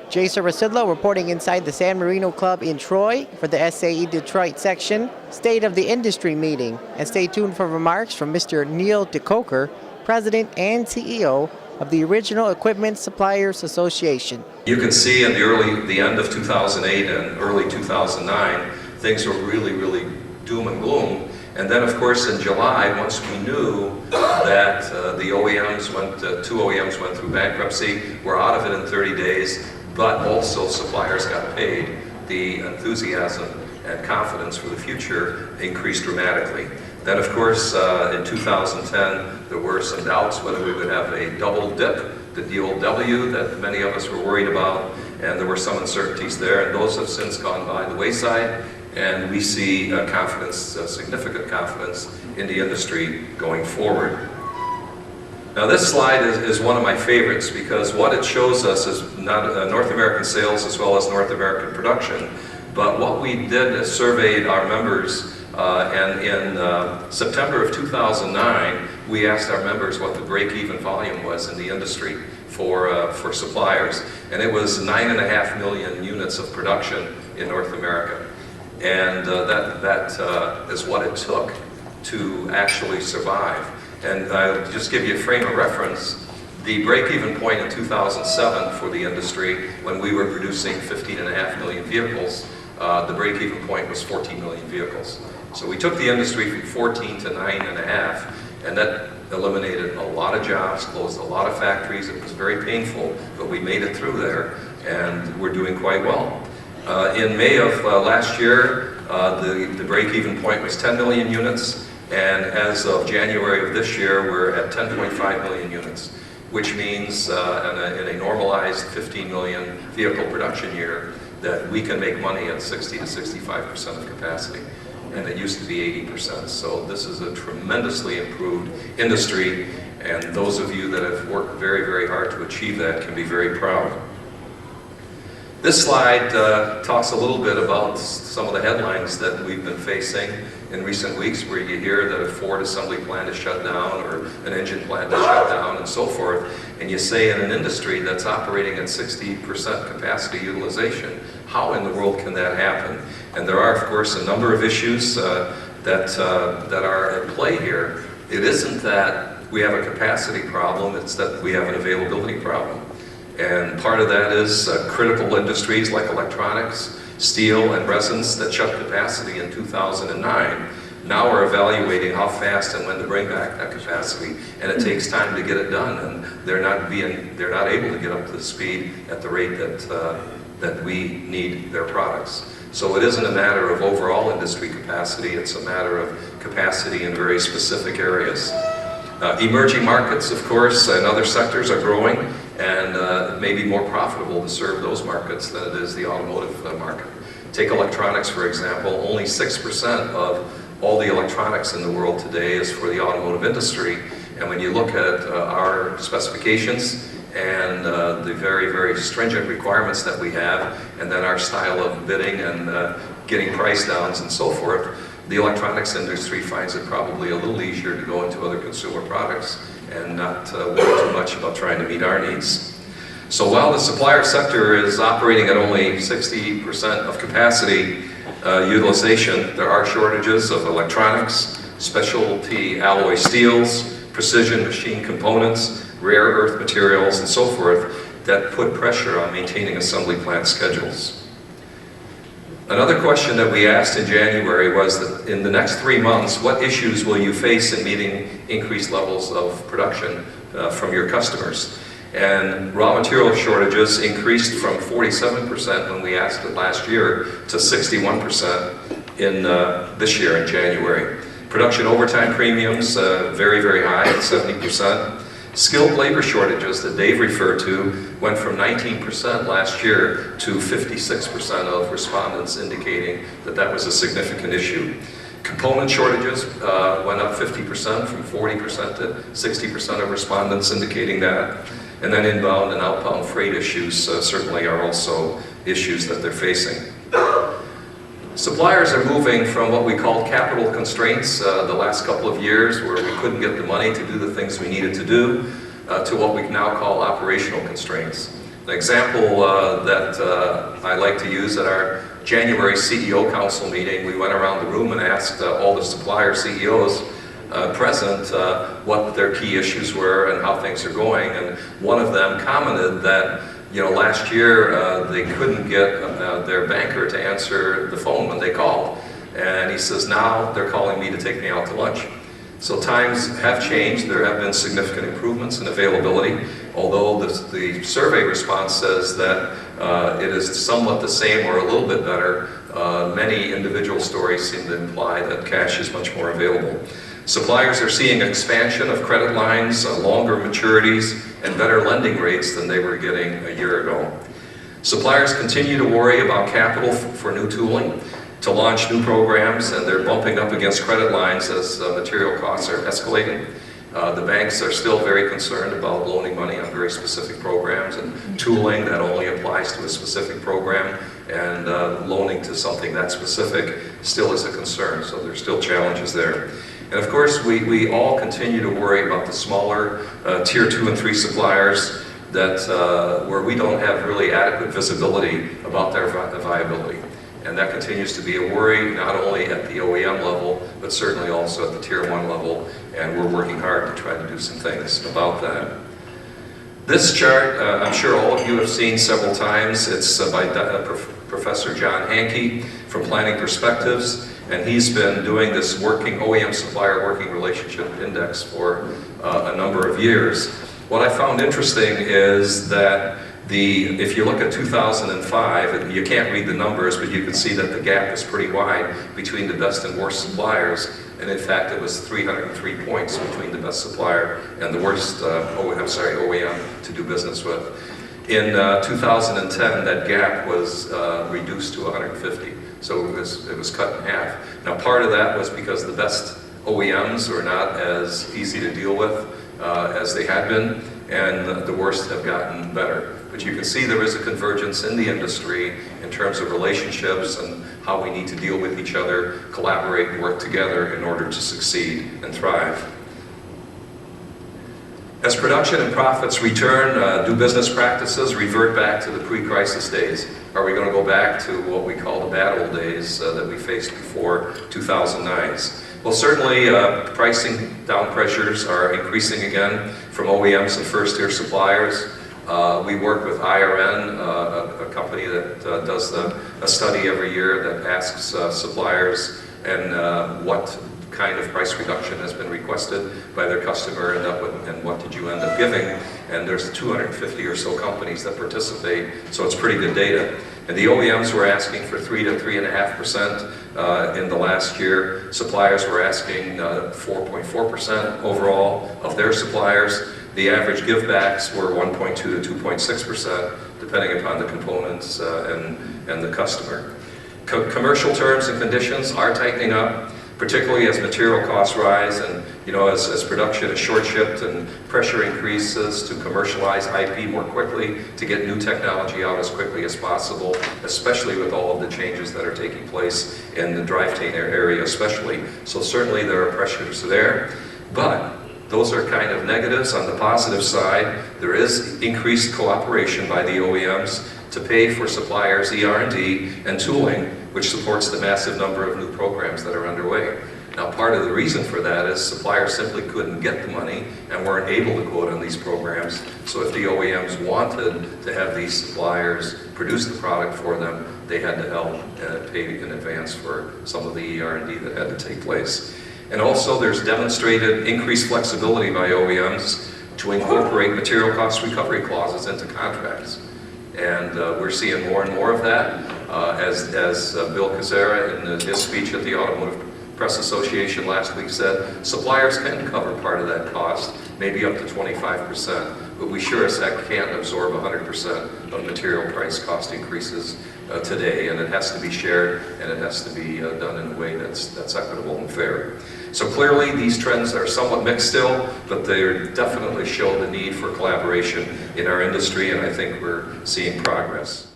Jason Rasidlo reporting inside the San Marino Club in Troy for the SAE Detroit section State of the Industry meeting. And stay tuned for remarks from Mr. Neil Koker, President and CEO of the Original Equipment Suppliers Association. You can see in the end of 2008 and early 2009, things were really doom and gloom. And then, of course, in July, once we knew that the OEMs two OEMs went through bankruptcy, we're out of it in 30 days, but also suppliers got paid, the enthusiasm and confidence for the future increased dramatically. Then, of course, in 2010, there were some doubts whether we would have a double dip, the old W that many of us were worried about, and there were some uncertainties there, and those have since gone by the wayside. And we see confidence, significant confidence in the industry going forward. Now this slide is one of my favorites because what it shows us is not North American sales as well as North American production, but what we did is surveyed our members, and in September of 2009 we asked our members what the break-even volume was in the industry for suppliers, and it was 9.5 million units of production in North America. And that is what it took to actually survive. And I'll just give you a frame of reference. The break-even point in 2007 for the industry, when we were producing 15.5 million vehicles, the break-even point was 14 million vehicles. So we took the industry from 14 to 9.5, and that eliminated a lot of jobs, closed a lot of factories. It was very painful, but we made it through there, and we're doing quite well. In May of last year, the break-even point was 10 million units, and as of January of this year, we're at 10.5 million units, which means in a normalized 15 million vehicle production year that we can make money at 60 to 65% of capacity, and it used to be 80%. So this is a tremendously improved industry, and those of you that have worked very hard to achieve that can be very proud. This slide talks a little bit about some of the headlines that we've been facing in recent weeks, where you hear that a Ford assembly plant is shut down or an engine plant is shut down and so forth, and you say in an industry that's operating at 60% capacity utilization, how in the world can that happen? And there are, of course, a number of issues that are at play here. It isn't that we have a capacity problem, it's that we have an availability problem. And part of that is critical industries like electronics, steel, and resins that shut capacity in 2009 now are evaluating how fast and when to bring back that capacity, and it takes time to get it done, and they're not able to get up to the speed at the rate that we need their products. So it isn't a matter of overall industry capacity, it's a matter of capacity in very specific areas. Emerging markets, of course, and other sectors are growing, and it may be more profitable to serve those markets than it is the automotive market. Take electronics, for example. Only 6% of all the electronics in the world today is for the automotive industry, and when you look at our specifications and the very stringent requirements that we have, and then our style of bidding and getting price downs and so forth, the electronics industry finds it probably a little easier to go into other consumer products and not worry too much about trying to meet our needs. So while the supplier sector is operating at only 60% of capacity utilization, there are shortages of electronics, specialty alloy steels, precision machine components, rare earth materials, and so forth that put pressure on maintaining assembly plant schedules. Another question that we asked in January was that in the next 3 months, what issues will you face in meeting increased levels of production from your customers? And raw material shortages increased from 47% when we asked it last year to 61% in this year in January. Production overtime premiums, very high at 70%. Skilled labor shortages that Dave referred to went from 19% last year to 56% of respondents indicating that that was a significant issue. Component shortages went up 50%, from 40% to 60% of respondents indicating that. And then inbound and outbound freight issues certainly are also issues that they're facing. Suppliers are moving from what we called capital constraints the last couple of years, where we couldn't get the money to do the things we needed to do, to what we now call operational constraints. An example that I like to use at our January CEO Council meeting, we went around the room and asked all the supplier CEOs present what their key issues were and how things are going. And one of them commented that, you know, last year they couldn't get their banker to answer the phone when they called. And he says, now they're calling me to take me out to lunch. So times have changed. There have been significant improvements in availability, although the survey response says that it is somewhat the same or a little bit better. Many individual stories seem to imply that cash is much more available. Suppliers are seeing expansion of credit lines, longer maturities, and better lending rates than they were getting a year ago. Suppliers continue to worry about capital for new tooling to launch new programs, and they're bumping up against credit lines as material costs are escalating. The banks are still very concerned about loaning money on very specific programs, and tooling that only applies to a specific program, and loaning to something that specific still is a concern, so there's still challenges there. And of course, we all continue to worry about the smaller tier 2 and 3 suppliers that where we don't have really adequate visibility about their viability. And that continues to be a worry, not only at the OEM level, but certainly also at the Tier 1 level, and we're working hard to try to do some things about that. This chart, I'm sure all of you have seen several times. It's by Professor John Hankey from Planning Perspectives, and he's been doing this OEM supplier working relationship index for a number of years. What I found interesting is that if you look at 2005, you can't read the numbers, but you can see that the gap is pretty wide between the best and worst suppliers. And in fact, it was 303 points between the best supplier and the worst OEM to do business with. In 2010, that gap was reduced to 150, so it was cut in half. Now, part of that was because the best OEMs are not as easy to deal with as they had been, and the worst have gotten better. But you can see there is a convergence in the industry in terms of relationships and how we need to deal with each other, collaborate, and work together in order to succeed and thrive. As production and profits return, do business practices revert back to the pre-crisis days? Are we going to go back to what we call the bad old days that we faced before 2009? Well, certainly pricing down pressures are increasing again from OEMs and first-tier suppliers. We work with IRN, a company that does a study every year that asks suppliers and what kind of price reduction has been requested by their customer and what did you end up giving. And there's 250 or so companies that participate, so it's pretty good data. And the OEMs were asking for 3 to 3.5% in the last year. Suppliers were asking 4.4% overall of their suppliers. The average givebacks were 1.2 to 2.6%, depending upon the components and the customer. Commercial terms and conditions are tightening up, particularly as material costs rise and, you know, as production is short-shipped and pressure increases to commercialize IP more quickly, to get new technology out as quickly as possible, especially with all of the changes that are taking place in the drivetrain area especially. So certainly there are pressures there, but those are kind of negatives. On the positive side, there is increased cooperation by the OEMs to pay for suppliers' ER&D and tooling, which supports the massive number of new programs that are underway. Now, part of the reason for that is suppliers simply couldn't get the money and weren't able to quote on these programs. So if the OEMs wanted to have these suppliers produce the product for them, they had to help pay in advance for some of the ER&D that had to take place. And also, there's demonstrated increased flexibility by OEMs to incorporate material cost recovery clauses into contracts. And we're seeing more and more of that. As Bill Kazera in his speech at the Automotive Press Association last week said, suppliers can cover part of that cost, maybe up to 25%, but we sure as heck can't absorb 100% of material price cost increases today, and it has to be shared and it has to be done in a way that's equitable and fair. So clearly these trends are somewhat mixed still, but they definitely show the need for collaboration in our industry, and I think we're seeing progress.